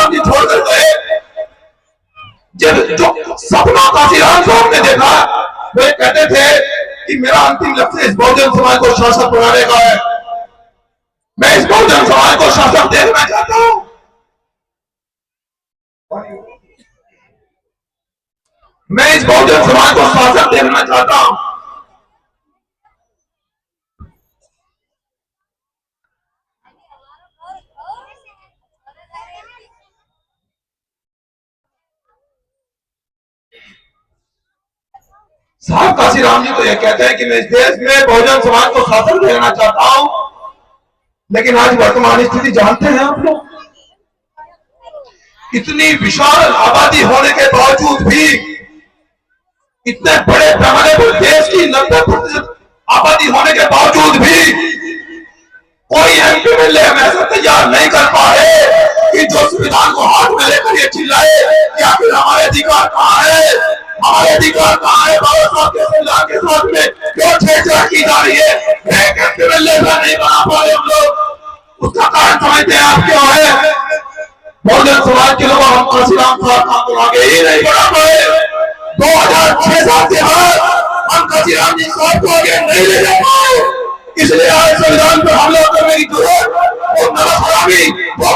काशीराम जी छोड़कर गए, जब जो सपना काशीराम साहब ने देखा, वो कहते थे कि मेरा अंतिम लक्ष्य इस बहुजन समाज को शासक बनाने का है, मैं इस बहुजन समाज को शासक देखना चाहता हूं। मैं इस बहुजन समाज को शासक देखना चाहता हूं। साहब काशीराम जी तो यह कहते हैं कि मैं इस देश में बहुजन समाज को शासक देखना चाहता हूं, लेकिन आज वर्तमान स्थिति जानते हैं आप लोग, इतनी विशाल आबादी होने के बावजूद भी, इतने बड़े पैमाने पर देश की 90% आबादी होने के बावजूद भी कोई एमपी एमएलए ऐसा तैयार नहीं कर पाए कि जो संविधान को हाथ में लेकर ये चिल्लाए कि आखिर हमारे अधिकार कहाँ है, हमारे अधिकार कहाँ है, बाबा साहब के संविधान के साथ में क्यों छेड़छाड़ की जा रही है। एक एमपी एमएलए नहीं बना पाए हम लोग, उसका कारण समझते हैं आप क्यों है? बहुजन समाज के लोग हम काशीराम साहब को आगे ही नहीं बढ़ा पाए। 2006 साल के बाद हम काशीराम जी साहब को आगे नहीं ले जा पाए, इसलिए आज संविधान पर हमला करने की जरूरत, वो नमस्कारी, वो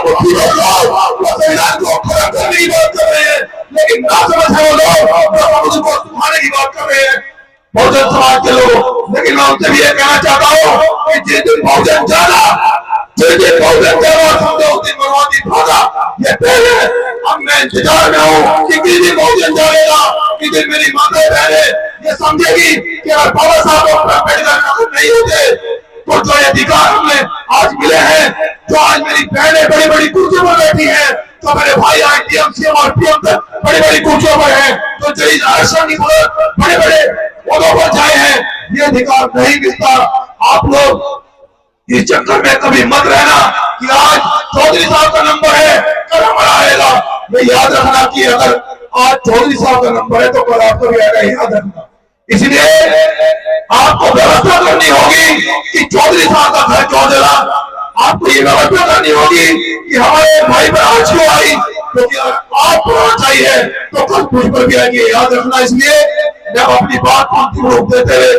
संविधान को खत्म करने की बात कर रहे हैं, लेकिन ना समझ है वो लोग उसको सुधारने की बात कर रहे हैं बहुजन समाज के लोग। लेकिन मैं उनसे भी ये कहना चाहता हूँ कि जिस दिन बहुजन जाना, जिस दिन बहुजन जाना समझो उस दिन बर्बादी भागा। ये पहले अब मैं इंतजार में हूँ कि किस दिन बहुजन जाएगा, किस दिन मेरी माता बहनें ये समझेगी कि अगर बाबा साहब अम्बेडकर नहीं होते तो जो अधिकार हमें आज मिले हैं, जो आज मेरी बहनें बड़ी बड़ी कुर्सियों पर बैठी हैं, तो मेरे भाई आज डीएम सीएम और पीएम बड़ी बड़ी कुर्सियों पर हैं, तो जय आरक्षण की बड़े बड़े पदों पर जाए हैं, ये अधिकार नहीं मिलता। आप लोग इस चक्कर में कभी मत रहना कि आज चौधरी साहब का नंबर है कल हमारा आएगा। ये याद रखना कि अगर आज चौधरी साहब का नंबर है तो कल आपको भी आएगा, याद रखना। इसलिए आपको व्यवस्था करनी होगी कि चौधरी साहब का घर क्यों जला, आपको ये व्यवस्था करनी होगी कि हमारे भाई पर आज क्यों आई, क्योंकि आपको चाहिए तो कल कुछ पर भी आएंगे, याद रखना। इसलिए जब अपनी बात को अंतिम रूप देते हुए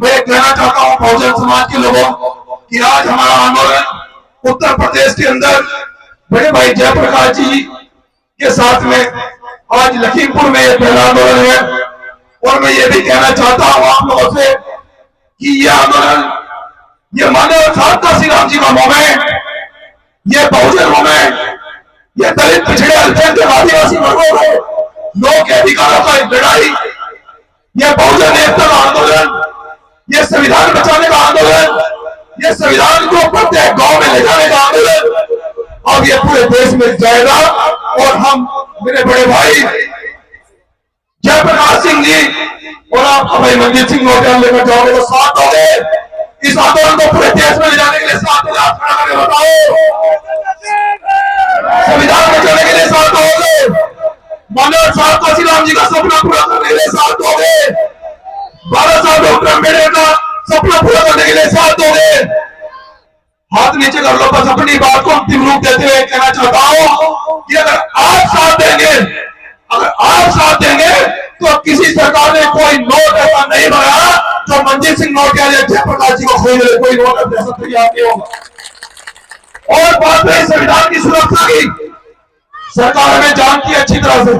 मैं कहना चाहता हूँ बहुजन समाज के लोगों कि आज हमारा आंदोलन उत्तर प्रदेश के अंदर बड़े भाई जयप्रकाश जी के साथ में आज लखीमपुर में यह पहला आंदोलन है। और मैं ये भी कहना चाहता हूं आप लोगों से कि यह आंदोलन, ये मानव साहब काशीराम जी का मूवमेंट, ये बहुजन मूवमेंट, ये दलित पिछड़े अल्पसंख्यक आदिवासी वर्गों को लोक के अधिकारों का लड़ाई, ये बहुजन एकता का आंदोलन, ये संविधान बचाने का आंदोलन, ये संविधान को प्रत्येक गांव में ले जाने का आंदोलन अब ये पूरे देश में जाएगा। और हम मेरे बड़े भाई जयप्रकाश सिंह जी और आप भाई मनजीत सिंह नोटियाल लेकर जाओगे तो साथ दोगे, इस आंदोलन को पूरे देश में ले जाने के लिए साथ दोगे, आप खड़ा करके बताओ, संविधान बचाने के लिए साथ दोगे, मनोहर साहब काशीराम जी का सपना पूरा करने के लिए साथ दोगे, बाबा साहब डॉक्टर अम्बेडकर का सपना पूरा करने के लिए साथ दोगे। हाथ नीचे कर लो, बस अपनी बात को अंतिम रूप देते हुए कहना चाहता हूं कि अगर आप साथ देंगे, अगर आप साथ देंगे तो किसी सरकार ने कोई नोट ऐसा नहीं बनाया जो मनजीत सिंह नोटियाल या जयप्रकाश जी को खरीद ले, कोई नोट ऐसा तैयार नहीं होगा। और बात रही संविधान की सुरक्षा की, सरकार हमें जानती है अच्छी तरह से,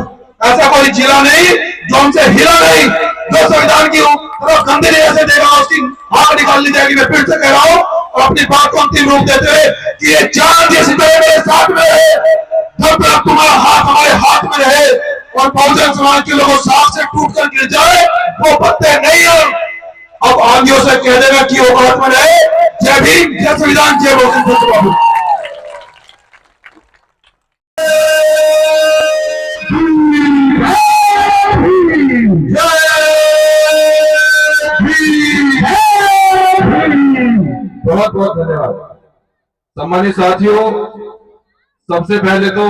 ऐसा कोई जिला नहीं जो हमसे हिला नहीं, जो संविधान की तरफ गंदे ऐसे देगा उसकी आग निकाल ली जाएगी। मैं फिर से कह रहा हूं और अपनी बात को अंतिम रूप देते हुए कि ये जान जिस तरह मेरे साथ में रहे, जब तक तुम्हारा हाथ हमारे हाथ में रहे और बहुजन समाज के लोगों साथ से टूट कर गिर जाए वो पत्ते नहीं है। अब आंधियों से कह देगा कि वो हाथ में रहे। जय भीम, जय संविधान, जय बहुजन बाबू। बहुत बहुत धन्यवाद। सम्मानित साथियों, सबसे पहले तो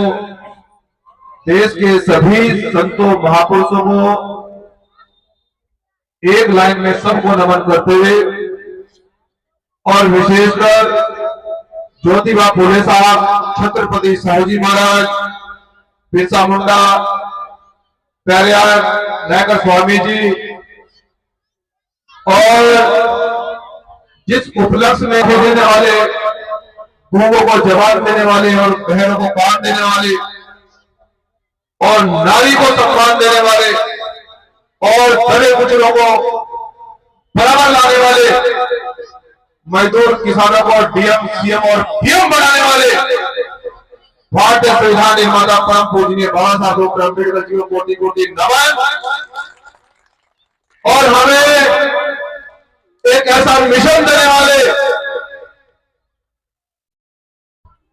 देश के सभी संतों महापुरुषों को एक लाइन में सबको नमन करते हुए और विशेषकर ज्योतिबा फुले साहब, छत्रपति शिवाजी महाराज, बिरसा मुंडा, पेरियार नायकर स्वामी जी, और जिस उपलक्ष्य में देने वाले, गुरुओं को जवाब देने वाले और बहनों को काम देने वाले और नारी को सम्मान देने वाले और दबे कुचलों को बराबर लाने वाले, मजदूर किसानों को डीएम, सीएम और पीएम बनाने वाले भारतीय संविधान निर्माता परम पूजनीय बाबा साहब डॉक्टर अम्बेडकर जी को कोटि कोटि नमन। और हमें एक ऐसा मिशन देने वाले,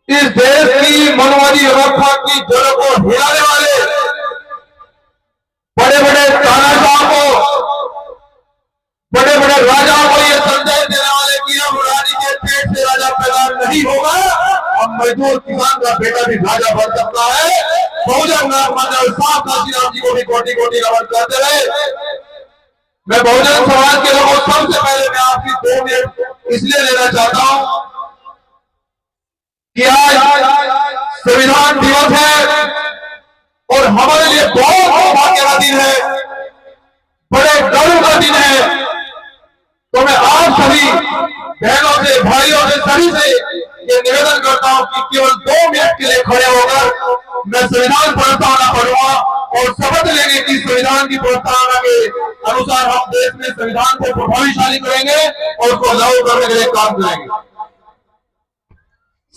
इस देश की मनोवादी व्यवस्था की जड़ों को हिलाने वाले, बड़े बड़े तानाशाह को, बड़े बड़े राजाओं को ये संदेश देने वाले कि अब रानी के पेट से राजा पैदा नहीं होगा, अब मजदूर किसान का बेटा भी राजा बन सकता है। बहुजन साहब काशीराम जी को भी कोटि कोटि नमन करते रहे। मैं बहुजन समाज के लोगों, सबसे पहले मैं आपकी 2 मिनट इसलिए लेना चाहता हूं कि आज संविधान दिवस है और हमारे लिए बहुत सौभाग्य का दिन है, बड़े गर्व का दिन है। तो मैं आप सभी बहनों से, भाइयों से, सभी से ये निवेदन करता हूं कि केवल 2 मिनट के लिए खड़े होकर मैं संविधान प्रस्तावना पढ़ूंगा और शपथ लेंगे कि संविधान की प्रस्तावना के अनुसार हम देश में संविधान को प्रभावशाली करेंगे और उसको लागू करने के लिए काम करेंगे।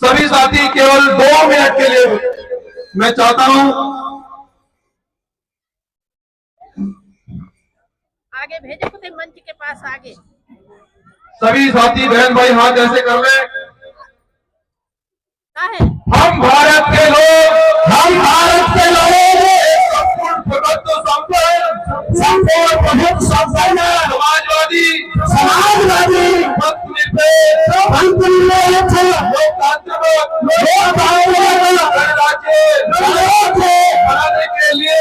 सभी साथी केवल 2 मिनट के लिए मैं चाहता हूं, आगे भेजे कुछ मंच के पास आगे। सभी साथी बहन भाई हाथ ऐसे कर ले। हम भारत के लोग, हम भारत के लोग संपूर्ण प्रभुत्व संपन्न, संपूर्ण प्रभुत्व संपन्न, समाजवादी, समाजवादी, धर्मनिरपेक्ष, लोकतांत्रिक गणराज्य बनाने के लिए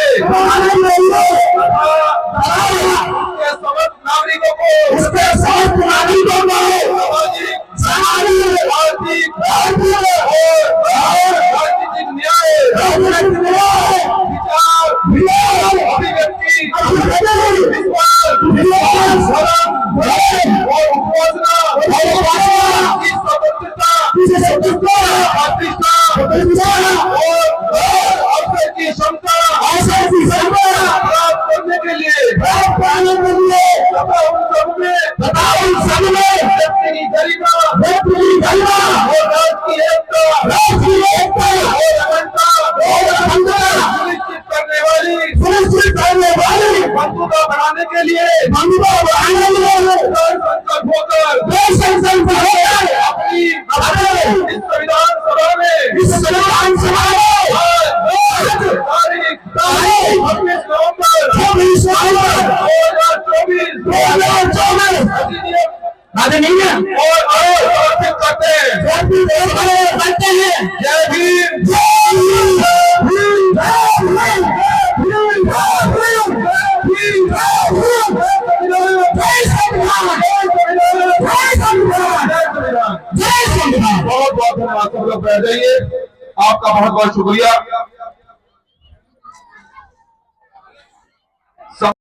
समस्त नागरिकों को, उसके समस्त नागरिकों को सामाजिक, आर्थिक और राजनीतिक न्याय, विचार, अभिव्यक्ति, विश्वास, और उपासना की स्वतंत्रता, और अवसर की क्षमता प्राप्त करने के लिए तथा उन सब में व्यक्ति की गरिमा और राष्ट्र की एकता और अखंडता सुनिश्चित करने वाली बंधुता बढ़ाने के लिए संकल्प होकर अपनी इस संविधान सभा में तारीख 26 नवंबर 2024 और समर्पित करते हैं। जय भीम, बहुत बहुत धन्यवाद। सब लोग बैठ जाइए। आपका बहुत बहुत शुक्रिया।